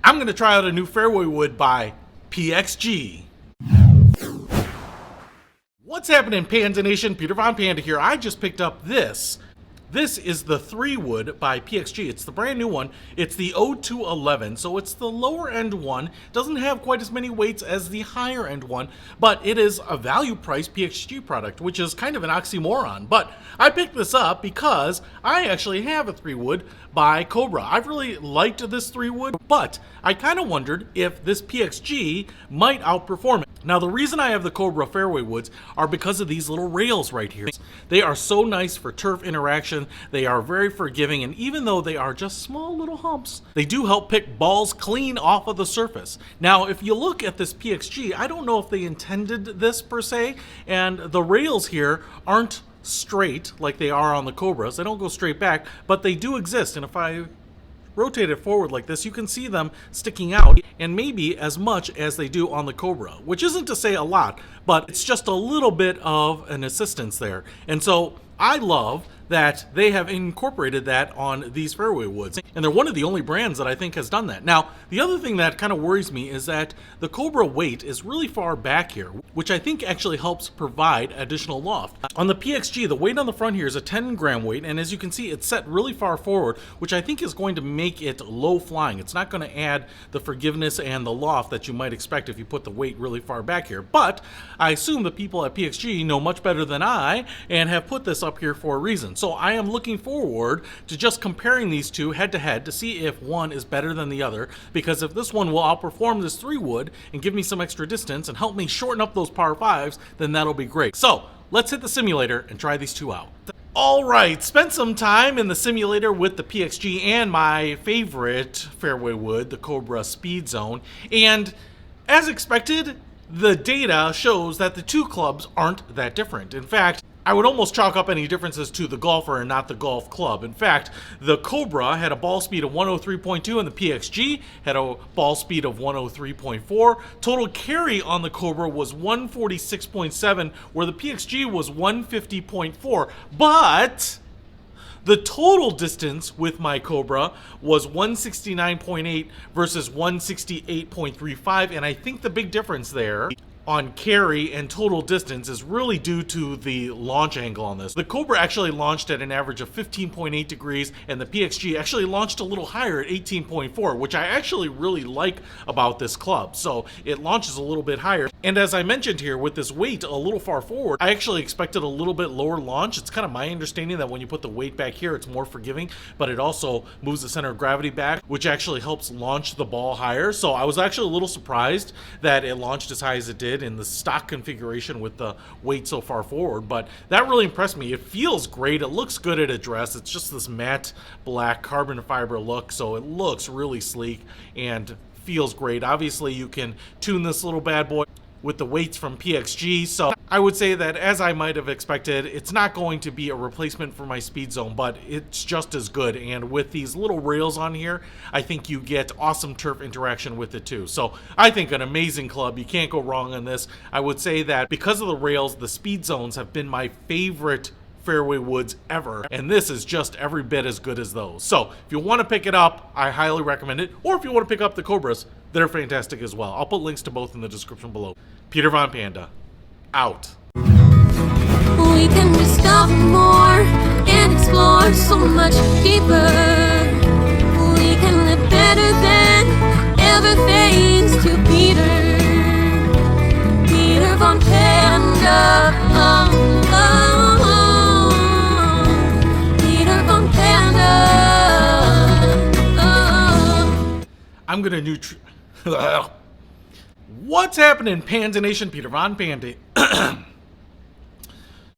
I'm going to try out a new Fairway Wood by PXG. What's happening, Panda Nation? Peter Von Panda here. I just picked up this. This is the 3 wood by PXG. It's the brand new one. It's the 0211, so it's the lower end one. Doesn't have quite as many weights as the higher end one, but it is a value price PXG product, which is kind of an oxymoron. But I picked this up because I actually have a 3 wood by Cobra. I've really liked this 3 wood, but I kind of wondered if this PXG might outperform it. Now, the reason I have the Cobra Fairway Woods are because of these little rails right here. They are so nice for turf interaction. They are very forgiving, and even though they are just small little humps, they do help pick balls clean off of the surface. Now, if you look at this PXG, I don't know if they intended this per se, and the rails here aren't straight like they are on the Cobras. They don't go straight back, but they do exist, and if I rotate it forward like this, you can see them sticking out, and maybe as much as they do on the Cobra, which isn't to say a lot, but it's just a little bit of an assistance there. And so I love that they have incorporated that on these Fairway Woods, and they're one of the only brands that I think has done that. Now, the other thing that kind of worries me is that the Cobra weight is really far back here, which I think actually helps provide additional loft. On the PXG, the weight on the front here is a 10-gram weight, and as you can see, it's set really far forward, which I think is going to make it low flying. It's not going to add the forgiveness and the loft that you might expect if you put the weight really far back here. But I assume the people at PXG know much better than I and have put this up here for a reason. So I am looking forward to just comparing these two head to head to see if one is better than the other, because if this one will outperform this 3 wood and give me some extra distance and help me shorten up those par 5s, then that'll be great. So let's hit the simulator and try these two out. All right, spent some time in the simulator with the PXG and my favorite Fairway Wood, the Cobra Speed Zone, and as expected, the data shows that the two clubs aren't that different. In fact, I would almost chalk up any differences to the golfer and not the golf club. In fact, the Cobra had a ball speed of 103.2 and the PXG had a ball speed of 103.4. Total carry on the Cobra was 146.7, where the PXG was 150.4. But the total distance with my Cobra was 169.8 versus 168.35, and I think the big difference there on carry and total distance is really due to the launch angle on this. The Cobra actually launched at an average of 15.8 degrees, and the PXG actually launched a little higher at 18.4, which I actually really like about this club. So it launches a little bit higher. And as I mentioned here, with this weight a little far forward, I actually expected a little bit lower launch. It's kind of my understanding that when you put the weight back here, it's more forgiving, but it also moves the center of gravity back, which actually helps launch the ball higher. So I was actually a little surprised that it launched as high as it did in the stock configuration with the weight so far forward, but that really impressed me. It feels great. It looks good at address. It's just this matte black carbon fiber look, so it looks really sleek and feels great. Obviously, you can tune this little bad boy with the weights from PXG, so I would say that, as I might have expected, it's not going to be a replacement for my Speed Zone, but it's just as good. And with these little rails on here, I think you get awesome turf interaction with it too. So I think an amazing club. You can't go wrong on this. I would say that because of the rails, the Speed Zones have been my favorite Fairway Woods ever, and this is just every bit as good as those. So if you want to pick it up, I highly recommend it. Or if you want to pick up the Cobras, they're fantastic as well. I'll put links to both in the description below. Peter Von Panda, out. We can discover more and explore so much deeper. We can live better than ever, thanks to Peter Von Panda. Peter Von Panda. I'm gonna What's happening, Panda Nation? Peter Von Panda.